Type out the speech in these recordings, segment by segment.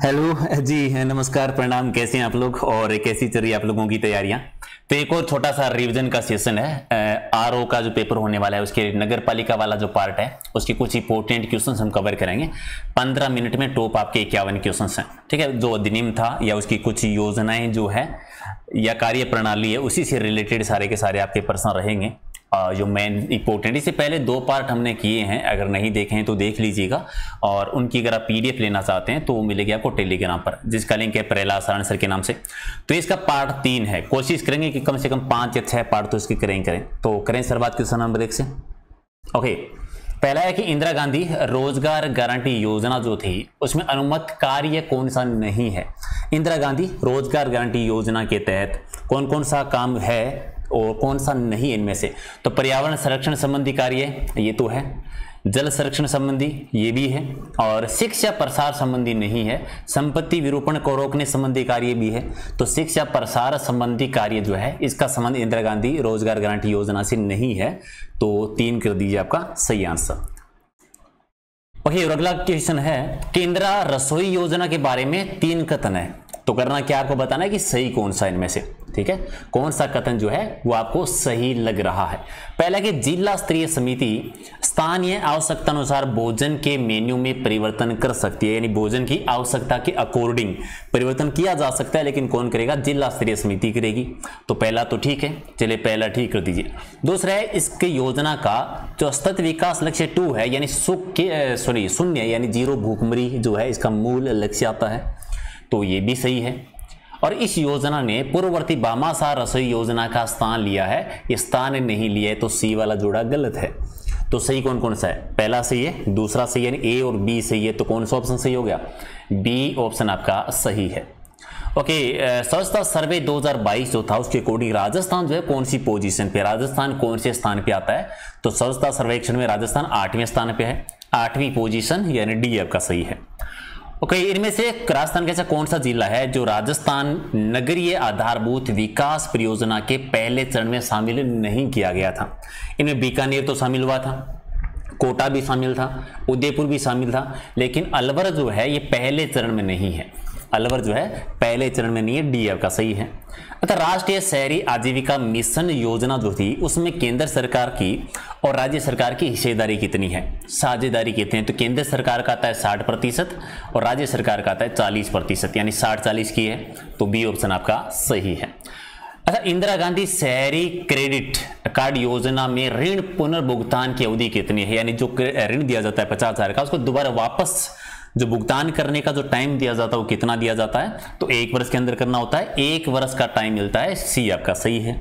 Hello जी, नमस्कार, प्रणाम। कैसे हैं आप लोग और कैसी चल रही है आप लोगों की तैयारियां? तो एक और छोटा सा रिवीजन का सेशन है। आरओ का जो पेपर होने वाला है उसके नगर पालिका वाला जो पार्ट है उसके कुछ इंपॉर्टेंट क्वेश्चंस हम कवर करेंगे। 15 मिनट में टॉप आपके 51 क्वेश्चंस हैं। ठीक है, जो अधिनियम था या उसकी कुछ योजनाएं जो है या कार्य प्रणाली है उसी से रिलेटेड सारे के सारे आपके प्रश्न रहेंगे। जो मेन इंपॉर्टेंट, इससे पहले 2 पार्ट हमने किए हैं, अगर नहीं देखे हैं तो देख लीजिएगा। और उनकी अगर आप पीडीएफ लेना चाहते हैं तो वो मिलेगी आपको टेलीग्राम पर, जिसका लिंक है प्रहलाद सारण सर के नाम से। तो इसका पार्ट 3 है। कोशिश करेंगे कि कम से कम 5 या 6 पार्ट तो इसकी करें। तो करें शुरुआत क्वेश्चन नंबर 1 से। ओके, पहला है कि इंदिरा गांधी रोजगार गारंटी योजना जो थी उसमें अनुमत कार्य कौन सा नहीं है। इंदिरा गांधी रोजगार गारंटी योजना के तहत कौन कौन सा काम है और कौन सा नहीं इनमें से? तो पर्यावरण संरक्षण संबंधी कार्य ये तो है, जल संरक्षण संबंधी ये भी है, और शिक्षा प्रसार संबंधी नहीं है, संपत्ति विरूपण को रोकने संबंधी कार्य भी है। तो शिक्षा प्रसार संबंधी कार्य जो है इसका संबंध इंदिरा गांधी रोजगार गारंटी योजना से नहीं है। तो 3 कर दीजिए आपका सही आंसर। ओके, और अगला क्वेश्चन है कि इंदिरा रसोई योजना के बारे में 3 कथन है। तो करना क्या, आपको बताना है कि सही कौन सा इनमें से। ठीक है, कौन सा कथन जो है वो आपको सही लग रहा है। पहला कि जिला स्तरीय समिति स्थानीय आवश्यकता अनुसार भोजन के मेन्यू में परिवर्तन कर सकती है, यानी भोजन की आवश्यकता के अकॉर्डिंग परिवर्तन किया जा सकता है, लेकिन कौन करेगा? जिला स्तरीय समिति करेगी। तो पहला तो ठीक है, चलिए पहला ठीक कर दीजिए। दूसरा है इसकी योजना का जो सतत विकास लक्ष्य 2 है, यानी शून्य यानी 0 भूखमरी जो है इसका मूल लक्ष्य आता है। तो ये भी सही है। और इस योजना ने पूर्ववर्ती भामाशाह रसोई योजना का स्थान लिया है, ये स्थान नहीं लिया है, तो सी वाला जोड़ा गलत है। तो सही कौन कौन सा है? पहला सही है, दूसरा सही है, ए और बी सही है। तो कौन सा ऑप्शन सही हो गया? बी ऑप्शन आपका सही है। ओके, स्वच्छता सर्वे 2022 जो था उसके अकॉर्डिंग राजस्थान जो है कौन सी पोजीशन पे, राजस्थान कौन से स्थान पे आता है? तो स्वच्छता सर्वेक्षण में राजस्थान 8वें स्थान पे है, 8वीं पोजीशन, यानी डी आपका सही है। ओके, इनमें से राजस्थान का ऐसा कौन सा जिला है जो राजस्थान नगरीय आधारभूत विकास परियोजना के पहले चरण में शामिल नहीं किया गया था? इनमें बीकानेर तो शामिल हुआ था, कोटा भी शामिल था, उदयपुर भी शामिल था, लेकिन अलवर जो है ये पहले चरण में नहीं है। अलवर जो है पहले चरण में नहीं है, डी आपका सही है। अतः राष्ट्रीय शहरी आजीविका मिशन योजना जो थी उसमें केंद्र सरकार की और राज्य सरकार की हिस्सेदारी कितनी है, साझेदारी कितनी है? तो केंद्र सरकार का आता है 60% और राज्य सरकार का आता है 40%, यानी 60-40 की है। तो बी ऑप्शन आपका सही है। अच्छा, इंदिरा गांधी शहरी क्रेडिट कार्ड योजना में ऋण पुनर्भुगतान की अवधि कितनी है? यानी जो ऋण दिया जाता है 50,000 का, उसको दोबारा वापस जो भुगतान करने का जो टाइम दिया जाता है वो कितना दिया जाता है? तो 1 वर्ष के अंदर करना होता है, 1 वर्ष का टाइम मिलता है। सी आपका सही है।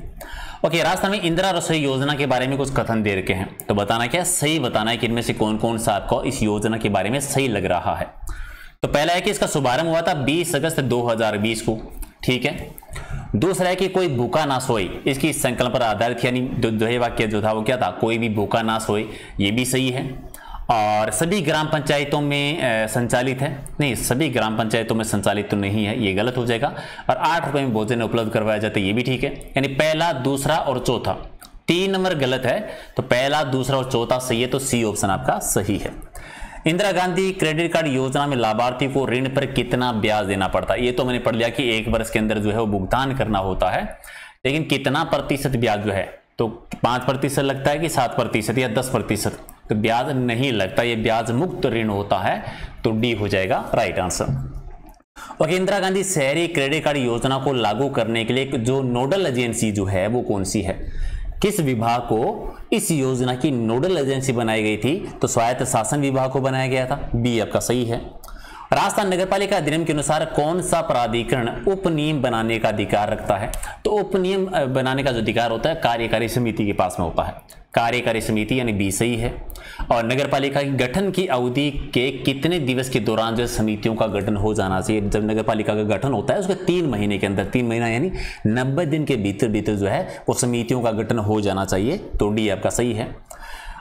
ओके, राजस्थान में इंदिरा रसोई योजना के बारे में कुछ कथन दे रखे हैं, तो बताना क्या, सही बताना है कि इनमें से कौन कौन सा आपको इस योजना के बारे में सही लग रहा है। तो पहला है कि इसका शुभारंभ हुआ था 20 अगस्त 2020 को। ठीक है। दूसरा है कि कोई भूखा ना सोए, इसकी संकल्प पर आधारित, यानी दोहे वाक्य जो था वो क्या था? कोई भी भूखा ना सोए, ये भी सही है। और सभी ग्राम पंचायतों में संचालित है, नहीं सभी ग्राम पंचायतों में संचालित तो नहीं है, ये गलत हो जाएगा। और 8 रुपए में भोजन उपलब्ध करवाया जाता है, ये भी ठीक है। यानी पहला, दूसरा और चौथा, 3 नंबर गलत है, तो पहला, दूसरा और चौथा सही है। तो सी ऑप्शन आपका सही है। इंदिरा गांधी क्रेडिट कार्ड योजना में लाभार्थी को ऋण पर कितना ब्याज देना पड़ता है? ये तो मैंने पढ़ लिया कि 1 वर्ष के अंदर जो है वो भुगतान करना होता है, लेकिन कितना प्रतिशत ब्याज जो है? तो 5% लगता है कि 7% या 10%? तो ब्याज नहीं लगता, ये ब्याज मुक्त ऋण होता है। तो डी हो जाएगा right answer. Okay, Indira Gandhi शहरी क्रेडिट कार्ड योजना को लागू करने के लिए जो नोडल एजेंसी जो है वो कौन सी है? किस विभाग को इस योजना की नोडल एजेंसी बनाई गई थी? तो स्वायत्त शासन विभाग को बनाया गया था, बी आपका सही है। राजस्थान नगरपालिका अधिनियम के अनुसार कौन सा प्राधिकरण उपनियम बनाने का अधिकार रखता है? तो उपनियम बनाने का जो अधिकार होता है कार्यकारी समिति के पास में होता है, कार्यकारी समिति, यानी बी सही है। और नगरपालिका के गठन की अवधि के कितने दिवस के दौरान जो समितियों का गठन हो जाना चाहिए? जब नगरपालिका का गठन होता है उसके 3 महीने के अंदर, 3 महीना यानी 90 दिन के भीतर भीतर जो है वो समितियों का गठन हो जाना चाहिए। तो डी आपका सही है।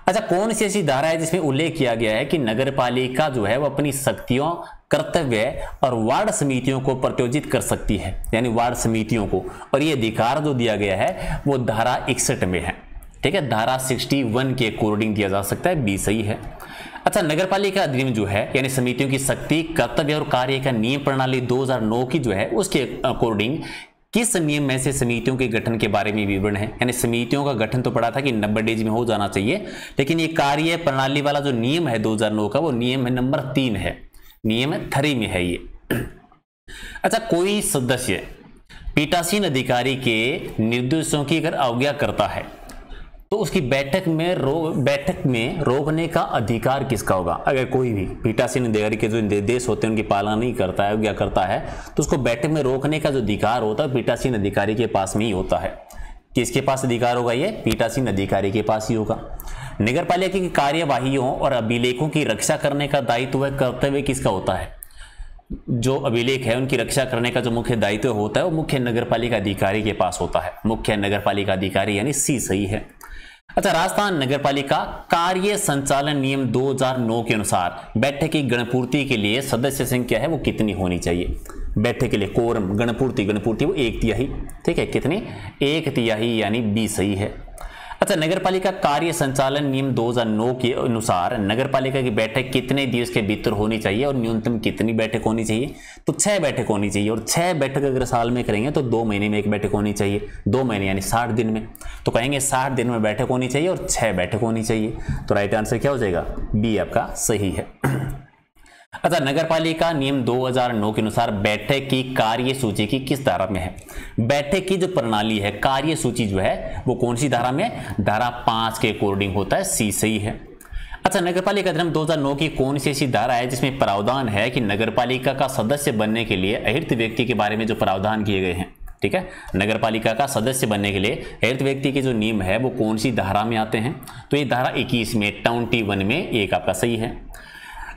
अच्छा, कौन सी ऐसी धारा है जिसमें उल्लेख किया गया है कि नगरपालिका जो है वो अपनी शक्तियों, कर्तव्य और वार्ड समितियों को प्रत्योजित कर सकती है, यानी वार्ड समितियों को, और ये अधिकार जो दिया गया है वो धारा 61 में है। ठीक है, धारा 61 के अकॉर्डिंग दिया जा सकता है, बी सही है। अच्छा, नगरपालिका अधिनियम जो है यानी समितियों की शक्ति, कर्तव्य और कार्य का नियम प्रणाली 2009 की जो है उसके अकॉर्डिंग किस नियम में से समितियों के गठन के बारे में विवरण है। यानी समितियों का गठन तो पड़ा था कि 90 डेज में हो जाना चाहिए, लेकिन ये कार्य प्रणाली वाला जो नियम है 2009 का, वो नियम है नंबर 3 है, नियम 3 में है ये। अच्छा, कोई सदस्य पीठासीन अधिकारी के निर्देशों की अगर अवज्ञा करता है तो उसकी बैठक में रोकने का अधिकार किसका होगा। अगर कोई भी पीठासीन अधिकारी के जो निर्देश होते हैं उनकी पालना नहीं करता है, अवज्ञा करता है, तो उसको बैठक में रोकने का जो अधिकार होता है पीठासीन अधिकारी के पास में ही होता है। किसके पास अधिकार होगा? ये पीठासीन अधिकारी के पास ही होगा। नगरपालिका की कार्यवाहियों और अभिलेखों की रक्षा करने का दायित्व व कर्तव्य किसका होता है? जो अभिलेख है उनकी रक्षा करने का जो मुख्य दायित्व होता है वो मुख्य नगरपालिका अधिकारी के पास होता है। मुख्य नगरपालिका अधिकारी यानी सी सही है। अच्छा, राजस्थान नगरपालिका कार्य संचालन नियम 2009 के अनुसार बैठक की गणपूर्ति के लिए सदस्य संख्या है वो कितनी होनी चाहिए? बैठक के लिए कोरम गणपूर्ति वो 1/3, ठीक है, कितनी? 1/3 यानी 20 सही है। अच्छा, नगरपालिका कार्य संचालन नियम 2009 के अनुसार नगरपालिका की बैठक कितने दिवस के भीतर होनी चाहिए और न्यूनतम कितनी बैठक होनी चाहिए? तो 6 बैठक होनी चाहिए, और 6 बैठक अगर साल में करेंगे तो 2 महीने में एक बैठक होनी चाहिए। 2 महीने यानी 60 दिन में, तो कहेंगे 60 दिन में बैठक होनी चाहिए और 6 बैठक होनी चाहिए। तो राइट आंसर क्या हो जाएगा? बी आपका सही है। अच्छा, नगरपालिका नियम 2009 के अनुसार बैठक की कार्य सूची की किस धारा में है? बैठक की जो प्रणाली है, कार्य सूची जो है वो कौन सी धारा में? धारा 5 के अकॉर्डिंग होता है, सी सही है। अच्छा, नगरपालिका अधिनियम 2009 की कौन सी ऐसी धारा है जिसमें प्रावधान है कि नगरपालिका का सदस्य बनने के लिए अहिर्त व्यक्ति के बारे में जो प्रावधान किए गए हैं, ठीक है, नगरपालिका का सदस्य बनने के लिए अहिर्त व्यक्ति के जो नियम है वो कौन सी धारा में आते हैं? तो ये धारा 21 में 21 में एक आपका सही है।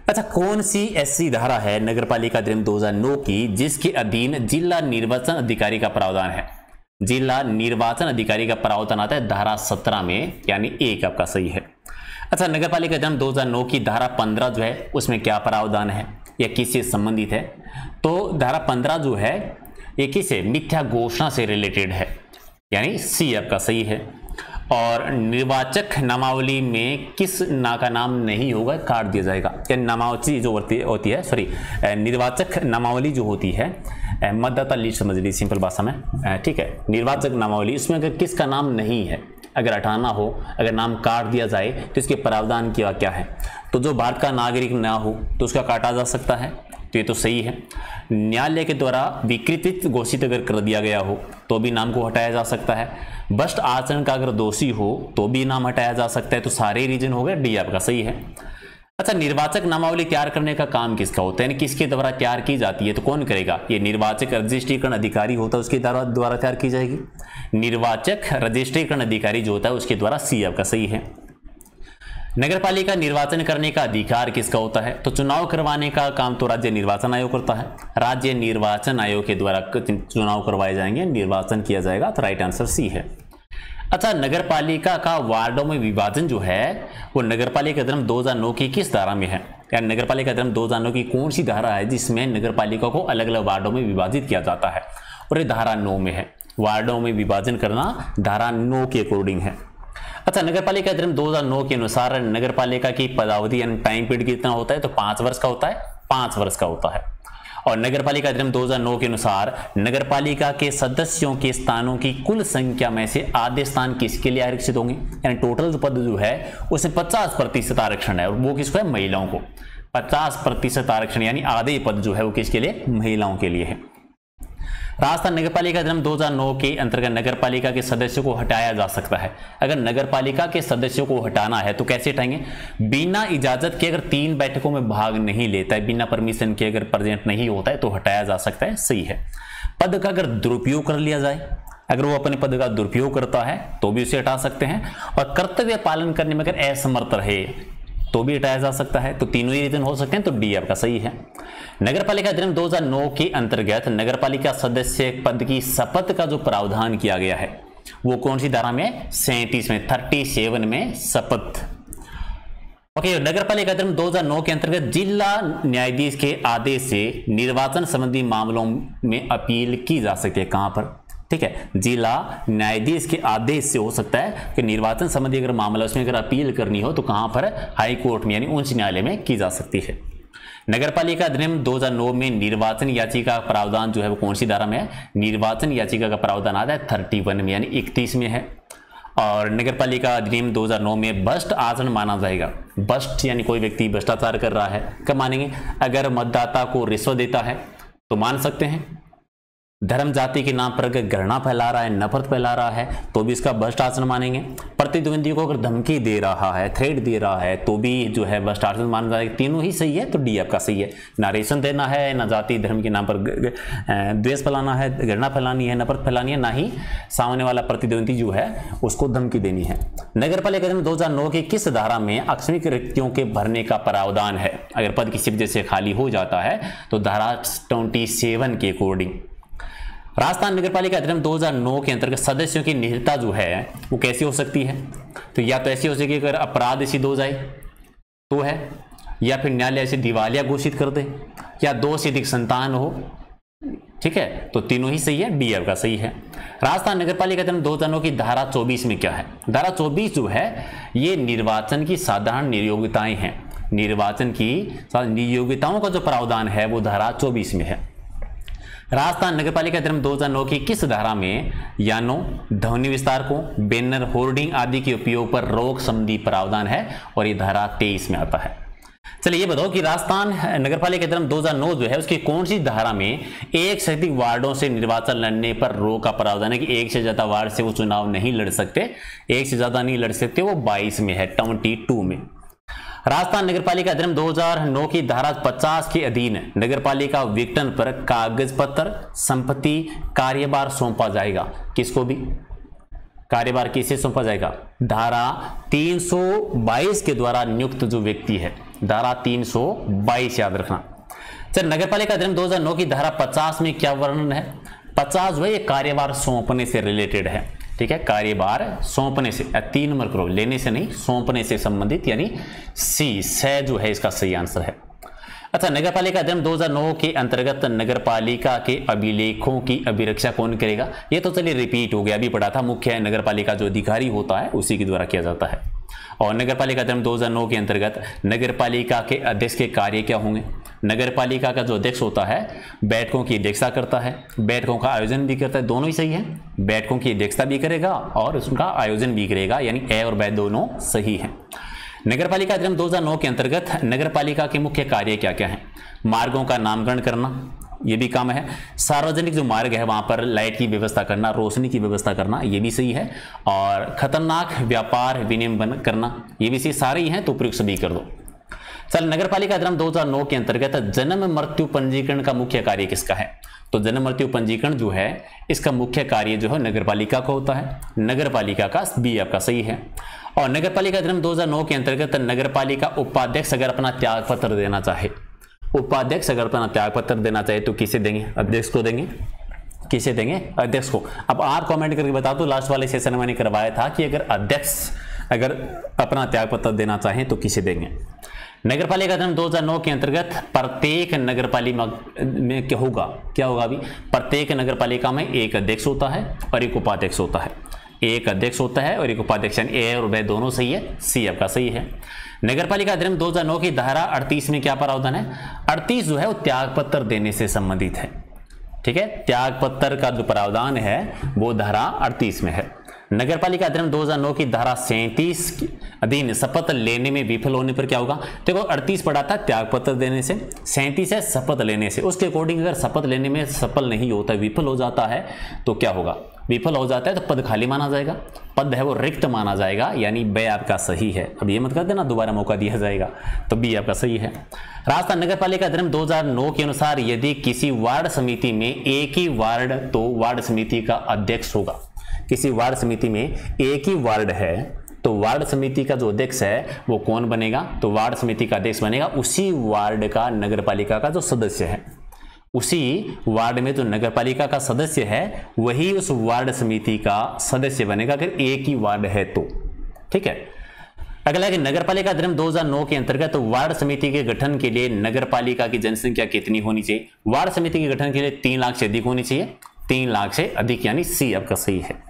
अच्छा, कौन सी ऐसी धारा है नगरपालिका अधिनियम 2009 की जिसके अधीन जिला निर्वाचन अधिकारी का प्रावधान है? जिला निर्वाचन अधिकारी का प्रावधान आता है धारा 17 में, यानी एक आपका सही है। अच्छा, नगरपालिका अधिनियम 2009 की धारा 15 जो है उसमें क्या प्रावधान है या किससे संबंधित है? तो धारा 15 जो है ये किसे? मिथ्या घोषणा से रिलेटेड है, यानी सी आपका सही है। और निर्वाचक नामावली में किस ना का नाम नहीं होगा, काट दिया जाएगा। या नामावली जो होती है, सॉरी, निर्वाचक नामावली जो होती है, मतदाता लिस्ट समझ लीजिए सिंपल भाषा में, ठीक है, निर्वाचक नामावली, इसमें अगर किसका नाम नहीं है, अगर हटाना हो, अगर नाम काट दिया जाए तो इसके प्रावधान क्या है? तो जो भारत का नागरिक ना हो तो उसका काटा जा सकता है, तो ये तो सही है। न्यायालय के द्वारा विकृत घोषित अगर कर दिया गया हो तो भी नाम को हटाया जा सकता है। भ्रष्ट आचरण का अगर दोषी हो तो भी नाम हटाया जा सकता है। तो सारे रीजन हो गए, डी आपका सही है। अच्छा, निर्वाचक नामावली तैयार करने का काम किसका होता है, यानी किसके द्वारा तैयार की जाती है? तो कौन करेगा? ये निर्वाचक रजिस्ट्रीकरण अधिकारी होता है, उसके द्वारा तैयार की जाएगी। निर्वाचक रजिस्ट्रीकरण अधिकारी जो होता है उसके द्वारा, सी आपका सही है। नगरपालिका निर्वाचन करने का अधिकार किसका होता है? तो चुनाव करवाने का काम तो राज्य निर्वाचन आयोग करता है। राज्य निर्वाचन आयोग के द्वारा चुनाव करवाए जाएंगे, निर्वाचन किया जाएगा, तो राइट आंसर सी है। अच्छा, नगरपालिका का वार्डों में विभाजन जो है वो नगरपालिका अधिनियम 2009 की किस धारा में है? या नगरपालिका अधिनियम 2009 की कौन सी धारा है जिसमें नगरपालिका को अलग अलग वार्डों में विभाजित किया जाता है? और ये धारा 9 में है। वार्डों में विभाजन करना धारा 9 के अकॉर्डिंग है। अच्छा, नगरपालिका अधिनियम 2009 के अनुसार नगरपालिका की पदावधि यानी टाइम पीरियड कितना होता है? तो 5 वर्ष का होता है, 5 वर्ष का होता है। और नगरपालिका अधिनियम 2009 के अनुसार नगरपालिका के सदस्यों के स्थानों की कुल संख्या में से आधे स्थान किसके लिए आरक्षित होंगे? यानी टोटल जो पद जो है उसमें 50% आरक्षण है, और वो किसको है? महिलाओं को। 50% आरक्षण यानी आधे पद जो है वो किसके लिए? महिलाओं के लिए है। राजस्थान नगरपालिका अधिनियम 2009 के अंतर्गत नगरपालिका के सदस्यों को हटाया जा सकता है। अगर नगरपालिका के सदस्यों को हटाना है तो कैसे हटाएंगे? बिना इजाजत के अगर 3 बैठकों में भाग नहीं लेता है, बिना परमिशन के अगर प्रेजेंट नहीं होता है तो हटाया जा सकता है, सही है। पद का अगर दुरुपयोग कर लिया जाए, अगर वो अपने पद का दुरुपयोग करता है तो भी उसे हटा सकते हैं। और कर्तव्य पालन करने में अगर असमर्थ रहे तो भी हटाया जा सकता है। तो तीनों ही रीजन हो सकते हैं, तो डी आपका सही है। नगरपालिका अधिनियम 2009 के अंतर्गत नगरपालिका सदस्य पद की शपथ का जो प्रावधान किया गया है वो कौन सी धारा में? 37 में, 37 में शपथ। ओके, नगरपालिका अधिनियम 2009 के अंतर्गत जिला न्यायाधीश के आदेश से निर्वाचन संबंधी मामलों में अपील की जा सकती है। कहां पर? ठीक है, जिला न्यायाधीश के आदेश से हो सकता है कि निर्वाचन संबंधी अगर मामला उसमें अगर अपील करनी हो तो कहां पर, हाई कोर्ट में यानी उच्च न्यायालय में की जा सकती है। नगरपालिका अधिनियम 2009 में निर्वाचन याचिका का प्रावधान जो है वो कौन सी धारा में है, निर्वाचन याचिका का प्रावधान आता है 31 में यानी 31 में है। और नगरपालिका अधिनियम 2009 में भ्रष्ट आचरण माना जाएगा। भ्रष्ट यानी कोई व्यक्ति भ्रष्टाचार कर रहा है, कब मानेंगे, अगर मतदाता को रिश्वत देता है तो मान सकते हैं। धर्म जाति के नाम पर अगर घृणा फैला रहा है, नफरत फैला रहा है तो भी इसका भ्रष्ट आचरण मानेंगे। प्रतिद्वंदी को अगर धमकी दे रहा है, थ्रेट दे रहा है तो भी जो है भ्रष्ट आचरण माना जाएगा। तीनों ही सही है तो डी आपका सही है। ना रेशन देना है, ना जाति धर्म के नाम पर द्वेष फैलाना है, घृणा फैलानी है, नफरत फैलानी है, ना ही सामने वाला प्रतिद्वंदी जो है उसको धमकी देनी है। नगरपालिका अधिनियम 2009 की किस धारा में आकस्मिक रिक्तियों के भरने का प्रावधान है? अगर पद किसी वजह से खाली हो जाता है तो धारा 27 के अकॉर्डिंग राजस्थान नगरपालिका अधिनियम 2009 के अंतर्गत सदस्यों की निहिरता जो है वो कैसी हो सकती है? तो या तो ऐसी हो सके अगर अपराध सिद्ध हो जाए तो है, या फिर न्यायालय ऐसे दिवालिया घोषित कर दे, या 2 से अधिक संतान हो, ठीक है, तो तीनों ही सही है, डी आपका सही है। राजस्थान नगरपालिका अधिनियम 2009 की धारा 24 में क्या है? धारा 24 जो है ये निर्वाचन की साधारण नियोगिताएं हैं। निर्वाचन की नियोगिताओं का जो प्रावधान है वो धारा 24 में है। राजस्थान नगरपालिका अधिनियम 2009 की किस धारा में यानो ध्वनि विस्तार को, बैनर, होर्डिंग आदि के उपयोग पर रोक संबंधी प्रावधान है? और ये धारा 23 में आता है। चलिए ये बताओ कि राजस्थान नगरपालिका अधिनियम 2009 जो है उसकी कौन सी धारा में एक से अधिक वार्डों से निर्वाचन लड़ने पर रोक का प्रावधान है कि एक से ज्यादा वार्ड से वो चुनाव नहीं लड़ सकते, एक से ज्यादा नहीं लड़ सकते, वो 22 में है, 22 में। राजस्थान नगरपालिका अधिनियम 2009 की धारा 50 के अधीन नगरपालिका विघटन पर कागज पत्र, संपत्ति, कार्यभार सौंपा जाएगा। किसको भी कार्यभार किसे सौंपा जाएगा? धारा 322 के द्वारा नियुक्त जो व्यक्ति है, धारा 322 याद रखना। चल, नगरपालिका अधिनियम 2009 की धारा 50 में क्या वर्णन है? 50 जो है ये कार्यभार सौंपने से रिलेटेड है, ठीक है, कार्यभार सौंपने से, 3 नंबर करो, लेने से नहीं, सौंपने से संबंधित, यानी सी से जो है इसका सही आंसर है। अच्छा, नगरपालिका अधिनियम 2009 के अंतर्गत नगरपालिका के अभिलेखों की अभिरक्षा कौन करेगा? ये तो चलिए रिपीट हो गया, अभी पढ़ा था। मुख्य नगरपालिका जो अधिकारी होता है उसी के द्वारा किया जाता है। और नगरपालिका अधिनियम 2009 के अंतर्गत नगरपालिका के अध्यक्ष के कार्य क्या होंगे? नगरपालिका का जो अध्यक्ष होता है बैठकों की अध्यक्षता करता है, बैठकों का आयोजन भी करता है, दोनों ही सही है। बैठकों की अध्यक्षता भी करेगा और उसका आयोजन भी करेगा, यानी ए और बै दोनों सही है। नगरपालिका अधिनियम 2009 के अंतर्गत नगरपालिका के मुख्य कार्य क्या क्या है? मार्गों का नामकरण करना, ये भी काम है। सार्वजनिक जो मार्ग है वहां पर लाइट की व्यवस्था करना, रोशनी की व्यवस्था करना, ये भी सही है। और खतरनाक व्यापार विनियमन करना, ये भी सही, सारे ही हैं तो प्रयुक्त सभी कर दो। चल, नगरपालिका अधिनियम 2009 के अंतर्गत जन्म मृत्यु पंजीकरण का मुख्य कार्य किसका है? तो जन्म मृत्यु पंजीकरण जो है इसका मुख्य कार्य जो है नगरपालिका का होता है। नगरपालिका का बी आपका सही है। और नगरपालिका अधिनियम 2009 के अंतर्गत नगरपालिका उपाध्यक्ष अगर अपना त्याग पत्र देना चाहे, उपाध्यक्ष अगर अपना त्याग पत्र देना चाहे तो किसे देंगे? अध्यक्ष को देंगे। किसे देंगे? अध्यक्ष को। अब आप कमेंट करके बता दो, लास्ट वाले सेशन में मैंने करवाया था कि अगर अध्यक्ष अगर अपना त्याग पत्र देना चाहें तो किसे देंगे? नगरपालिका अधिनियम 2009 के अंतर्गत प्रत्येक नगरपालिका में क्या होगा? क्या होगा? अभी प्रत्येक नगरपालिका में एक अध्यक्ष होता है और एक उपाध्यक्ष होता है। एक अध्यक्ष होता है और एक उपाध्यक्ष, ए और ब दोनों सही है, सी आपका सही है। नगरपालिका अधिनियम 2009 की धारा 38 में क्या प्रावधान है? 38 जो है वो त्याग पत्र देने से संबंधित है, ठीक है। त्याग पत्र का जो प्रावधान है वो धारा 38 में है। नगरपालिका अधिनियम 2009 की धारा 37 के अधीन शपथ लेने में विफल होने पर क्या होगा? देखो 38 पढ़ा था त्याग पत्र देने से, 37 है शपथ लेने से। उसके अकॉर्डिंग अगर शपथ लेने में सफल नहीं होता, विफल हो जाता है तो क्या होगा? विफल हो जाता है तो पद खाली माना जाएगा, पद है वो रिक्त माना जाएगा, यानी बे आपका सही है। अब ये मत कर देना दोबारा मौका दिया जाएगा, तो बी आपका सही है। राजस्थान नगरपालिका अधिनियम 2009 के अनुसार यदि किसी वार्ड समिति में एक ही वार्ड, तो वार्ड समिति का अध्यक्ष होगा। किसी वार्ड समिति में एक ही वार्ड है तो वार्ड समिति का जो अध्यक्ष है वो कौन बनेगा? तो वार्ड समिति का अध्यक्ष बनेगा उसी वार्ड का नगरपालिका का जो सदस्य है। उसी वार्ड में जो नगरपालिका का सदस्य है वही उस वार्ड समिति का सदस्य बनेगा अगर एक ही वार्ड है तो, ठीक है। अगला है कि नगरपालिका अधिनियम 2009 के अंतर्गत वार्ड समिति के गठन के लिए नगरपालिका की जनसंख्या कितनी होनी चाहिए? वार्ड समिति के गठन के लिए 3 लाख से अधिक होनी चाहिए, 3 लाख से अधिक, यानी सी आपका सही है।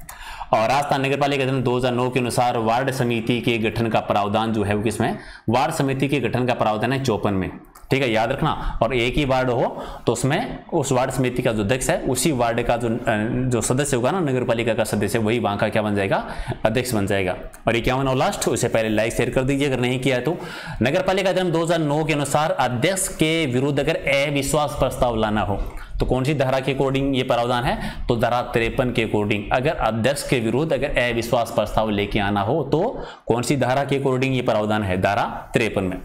और राजस्थान नगर पालिका अधिनियम 2009 के अनुसार वार्ड समिति के गठन का प्रावधान जो है वो किसमें, वार्ड समिति के गठन का प्रावधान है 54 में, ठीक है, याद रखना। और एक ही वार्ड हो तो उसमें उस वार्ड समिति का जो अध्यक्ष है उसी वार्ड का जो सदस्य होगा ना, नगर पालिका का सदस्य, वही वहां का क्या बन जाएगा, अध्यक्ष बन जाएगा। और 51 और लास्ट, उससे पहले लाइक शेयर कर दीजिए अगर नहीं किया है तो। नगर पालिका अधिनियम 2009 के अनुसार अध्यक्ष के विरुद्ध अगर अविश्वास प्रस्ताव लाना हो तो कौन सी धारा के अकॉर्डिंग ये प्रावधान है, तो धारा 53 के अकॉर्डिंग। अगर अध्यक्ष के विरुद्ध अगर अविश्वास प्रस्ताव लेके आना हो तो कौन सी धारा के अकॉर्डिंग ये प्रावधान है, धारा 53 में।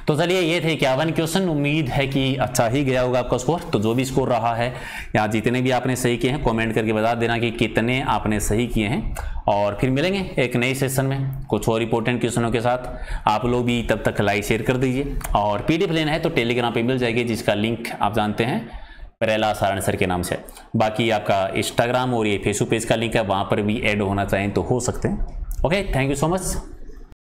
तो चलिए ये थे 51 क्वेश्चन, उम्मीद है कि अच्छा ही गया होगा आपका स्कोर। तो जो भी स्कोर रहा है या जितने भी आपने सही किए हैं कॉमेंट करके बता देना कि कितने आपने सही किए हैं। और फिर मिलेंगे एक नए सेशन में कुछ और इंपॉर्टेंट क्वेश्चनों के साथ। आप लोग भी तब तक लाइक शेयर कर दीजिए। और पीडीएफ लेना है तो टेलीग्राम पे मिल जाएगी, जिसका लिंक आप जानते हैं परेला सारण सर के नाम से। बाकी आपका इंस्टाग्राम और ये फेसबुक पेज का लिंक है, वहाँ पर भी ऐड होना चाहें तो हो सकते हैं। Okay, thank you so much.